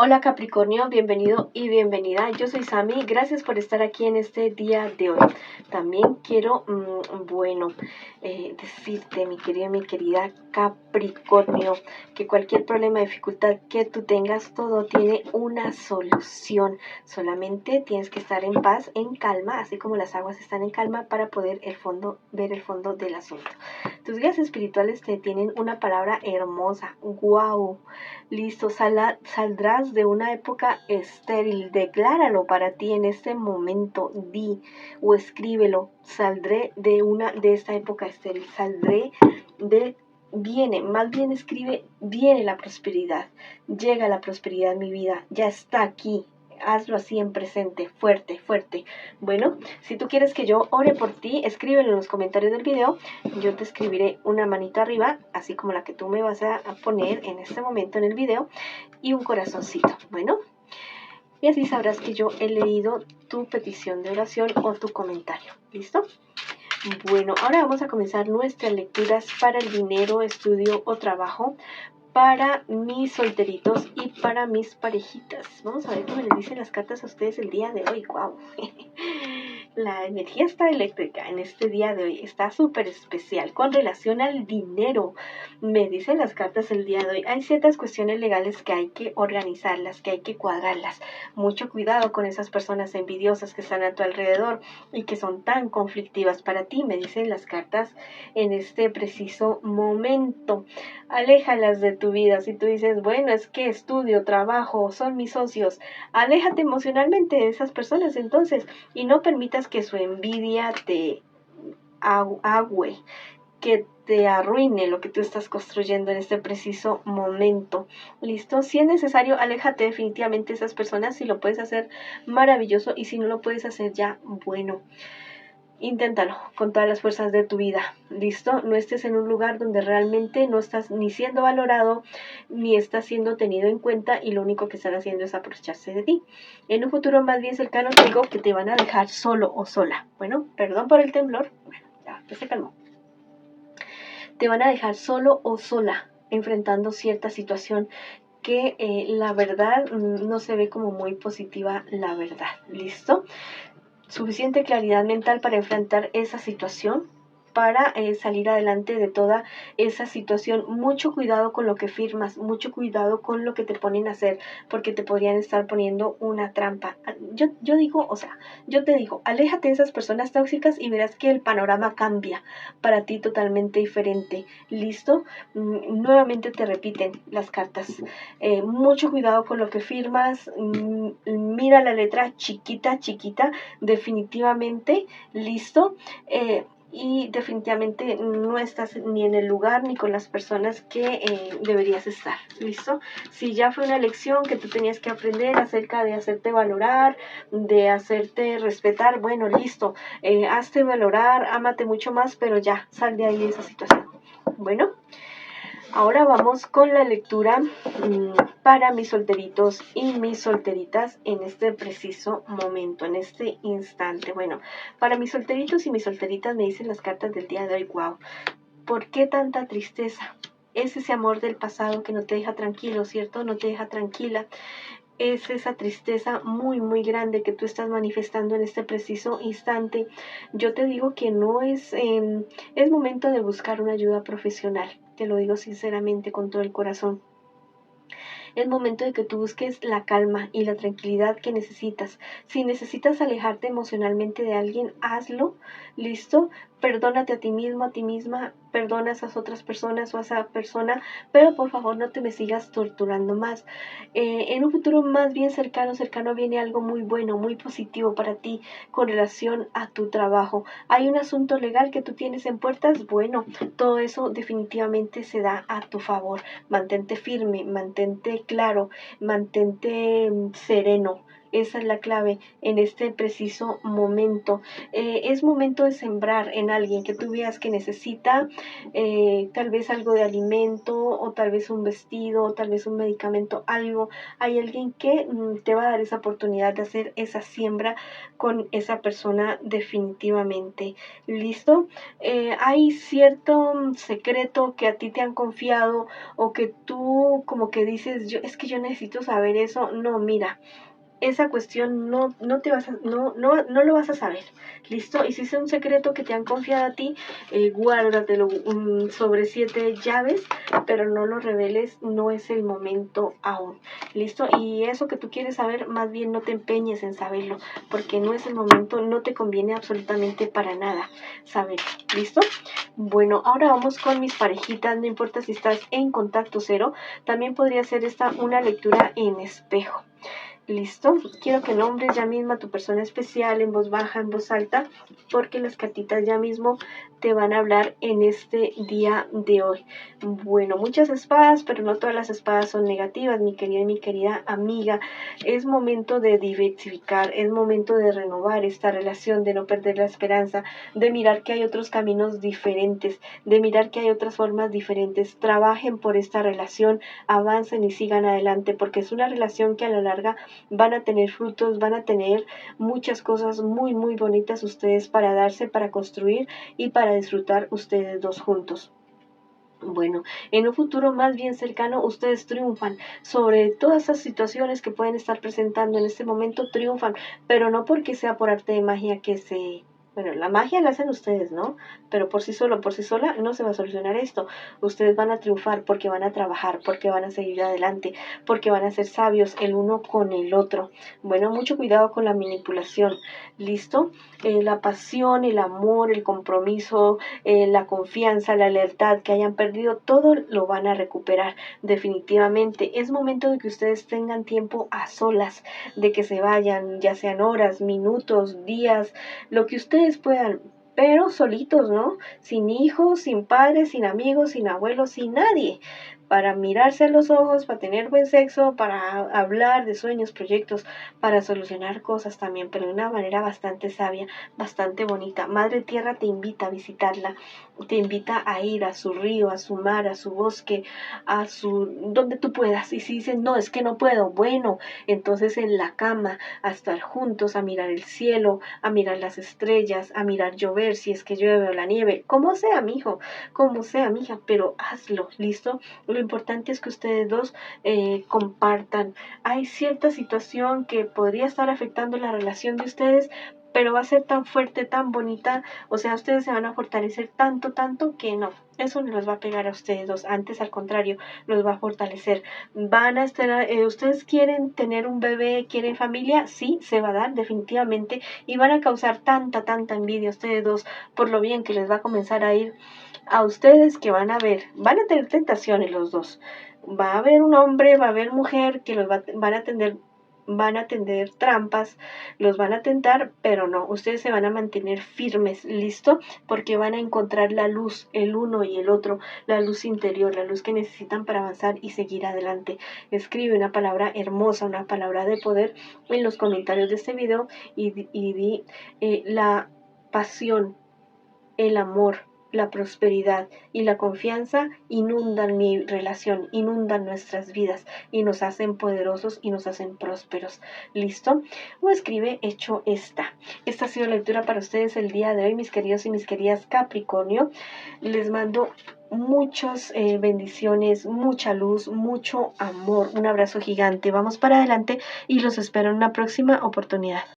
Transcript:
Hola Capricornio, bienvenido y bienvenida. Yo soy Sami, gracias por estar aquí en este día de hoy. También quiero, decirte, mi querida Capricornio, que cualquier problema, dificultad que tú tengas, todo tiene una solución. Solamente tienes que estar en paz, en calma, así como las aguas están en calma para poder ver el fondo del asunto. Tus guías espirituales te tienen una palabra hermosa. ¡Wow! Listo, saldrás de una época estéril. Decláralo para ti en este momento. Di o escríbelo. Saldré de esta época estéril. Más bien escribe, viene la prosperidad. Llega la prosperidad en mi vida. Ya está aquí. Hazlo así en presente, fuerte, fuerte. Bueno, si tú quieres que yo ore por ti, escríbelo en los comentarios del video. Yo te escribiré una manita arriba, así como la que tú me vas a poner en este momento en el video, y un corazoncito. Bueno, y así sabrás que yo he leído tu petición de oración o tu comentario. ¿Listo? Bueno, ahora vamos a comenzar nuestras lecturas para el dinero, estudio o trabajo, para mis solteritos y para mis parejitas. Vamos a ver cómo les dicen las cartas a ustedes el día de hoy. ¡Wow! La energía está eléctrica en este día de hoy. Está súper especial con relación al dinero. Me dicen las cartas el día de hoy. Hay ciertas cuestiones legales que hay que organizarlas, que hay que cuadrarlas. Mucho cuidado con esas personas envidiosas que están a tu alrededor y que son tan conflictivas para ti. Me dicen las cartas en este preciso momento. Aléjalas de tu vida. Si tú dices, bueno, es que estudio, trabajo, son mis socios, aléjate emocionalmente de esas personas entonces y no permitas que su envidia te agüe, que te arruine lo que tú estás construyendo en este preciso momento. ¿Listo? Si es necesario, aléjate definitivamente de esas personas. Si lo puedes hacer, maravilloso, y si no lo puedes hacer ya, bueno, inténtalo con todas las fuerzas de tu vida. ¿Listo? No estés en un lugar donde realmente no estás ni siendo valorado, ni estás siendo tenido en cuenta, y lo único que están haciendo es aprovecharse de ti. En un futuro más bien cercano te digo que te van a dejar solo o sola. Bueno, perdón por el temblor. Bueno, ya se calmó. Te van a dejar solo o sola enfrentando cierta situación que la verdad no se ve como muy positiva, la verdad. ¿Listo? Suficiente claridad mental para enfrentar esa situación, para salir adelante de toda esa situación. Mucho cuidado con lo que firmas, mucho cuidado con lo que te ponen a hacer, porque te podrían estar poniendo una trampa. Yo te digo, aléjate de esas personas tóxicas y verás que el panorama cambia para ti totalmente diferente. ¿Listo? Nuevamente te repiten las cartas. Mucho cuidado con lo que firmas. Mira la letra chiquita, chiquita. Definitivamente, listo, y definitivamente no estás ni en el lugar ni con las personas que deberías estar. ¿Listo? Si ya fue una lección que tú tenías que aprender acerca de hacerte valorar, de hacerte respetar, bueno, listo, hazte valorar, ámate mucho más, pero ya, sal de ahí de esa situación. Bueno, ahora vamos con la lectura para mis solteritos y mis solteritas en este preciso momento, en este instante. Bueno, para mis solteritos y mis solteritas me dicen las cartas del día de hoy. Wow, ¿por qué tanta tristeza? Es ese amor del pasado que no te deja tranquilo, ¿cierto? No te deja tranquila. Es esa tristeza muy, muy grande que tú estás manifestando en este preciso instante. Yo te digo que no es momento de buscar una ayuda profesional. Te lo digo sinceramente, con todo el corazón. Es momento de que tú busques la calma y la tranquilidad que necesitas. Si necesitas alejarte emocionalmente de alguien, hazlo. ¿Listo? Perdónate a ti mismo, a ti misma. Perdona a esas otras personas o a esa persona, pero por favor no te me sigas torturando más. En un futuro más bien cercano viene algo muy bueno, muy positivo para ti con relación a tu trabajo. Hay un asunto legal que tú tienes en puertas. Bueno, todo eso definitivamente se da a tu favor. Mantente firme, mantente claro, mantente sereno. Esa es la clave en este preciso momento. Es momento de sembrar en alguien que tú veas que necesita tal vez algo de alimento o tal vez un vestido o tal vez un medicamento, algo. Hay alguien que te va a dar esa oportunidad de hacer esa siembra con esa persona definitivamente. ¿Listo? Hay cierto secreto que a ti te han confiado o que tú como que dices, es que yo necesito saber eso. No, mira, esa cuestión no te vas a, no lo vas a saber, ¿listo? Y si es un secreto que te han confiado a ti, guárdatelo sobre 7 llaves, pero no lo reveles, no es el momento aún, ¿listo? Y eso que tú quieres saber, más bien no te empeñes en saberlo, porque no es el momento, no te conviene absolutamente para nada saber, ¿listo? Bueno, ahora vamos con mis parejitas, no importa si estás en contacto cero, también podría ser esta una lectura en espejo. ¿Listo? Quiero que nombres ya mismo a tu persona especial en voz baja, en voz alta, porque las cartitas ya mismo te van a hablar en este día de hoy. Bueno, muchas espadas, pero no todas las espadas son negativas, mi querida y mi querida amiga. Es momento de diversificar, es momento de renovar esta relación, de no perder la esperanza, de mirar que hay otros caminos diferentes, de mirar que hay otras formas diferentes. Trabajen por esta relación, avancen y sigan adelante, porque es una relación que a la larga van a tener frutos, van a tener muchas cosas muy, muy bonitas ustedes para darse, para construir y para disfrutar ustedes dos juntos. Bueno, en un futuro más bien cercano ustedes triunfan sobre todas esas situaciones que pueden estar presentando en este momento, triunfan, pero no porque sea por arte de magia que se... Bueno, la magia la hacen ustedes, ¿no? Pero por sí solo, por sí sola no se va a solucionar esto. Ustedes van a triunfar porque van a trabajar, porque van a seguir adelante, porque van a ser sabios el uno con el otro. Bueno, mucho cuidado con la manipulación, ¿listo? La pasión, el amor, el compromiso, la confianza, la lealtad que hayan perdido, todo lo van a recuperar definitivamente. Es momento de que ustedes tengan tiempo a solas, de que se vayan, ya sean horas, minutos, días, lo que ustedes puedan, pero solitos, ¿no? Sin hijos, sin padres, sin amigos, sin abuelos, sin nadie, para mirarse a los ojos, para tener buen sexo, para hablar de sueños, proyectos, para solucionar cosas también, pero de una manera bastante sabia, bastante bonita. Madre Tierra te invita a visitarla, te invita a ir a su río, a su mar, a su bosque, a su donde tú puedas. Y si dicen, no, es que no puedo, bueno, entonces en la cama, a estar juntos, a mirar el cielo, a mirar las estrellas, a mirar llover, si es que llueve o la nieve, como sea, mijo, como sea, mija, pero hazlo, ¿listo? Lo importante es que ustedes dos compartan. Hay cierta situación que podría estar afectando la relación de ustedes, pero va a ser tan fuerte, tan bonita, o sea, ustedes se van a fortalecer tanto, tanto que no, eso no los va a pegar a ustedes dos, antes al contrario, los va a fortalecer. Van a estar, ustedes quieren tener un bebé, quieren familia, sí, se va a dar definitivamente, y van a causar tanta, tanta envidia a ustedes dos por lo bien que les va a comenzar a ir a ustedes, que van a ver, van a tener tentaciones los dos. Va a haber un hombre, va a haber mujer que van a tender trampas, los van a tentar, pero no, ustedes se van a mantener firmes, ¿listo? Porque van a encontrar la luz, el uno y el otro, la luz interior, la luz que necesitan para avanzar y seguir adelante. Escribe una palabra hermosa, una palabra de poder en los comentarios de este video y di la pasión, el amor, la prosperidad y la confianza inundan mi relación, inundan nuestras vidas y nos hacen poderosos y nos hacen prósperos. ¿Listo? O escribe hecho está. Esta ha sido la lectura para ustedes el día de hoy, mis queridos y mis queridas Capricornio. Les mando muchas bendiciones, mucha luz, mucho amor. Un abrazo gigante. Vamos para adelante y los espero en una próxima oportunidad.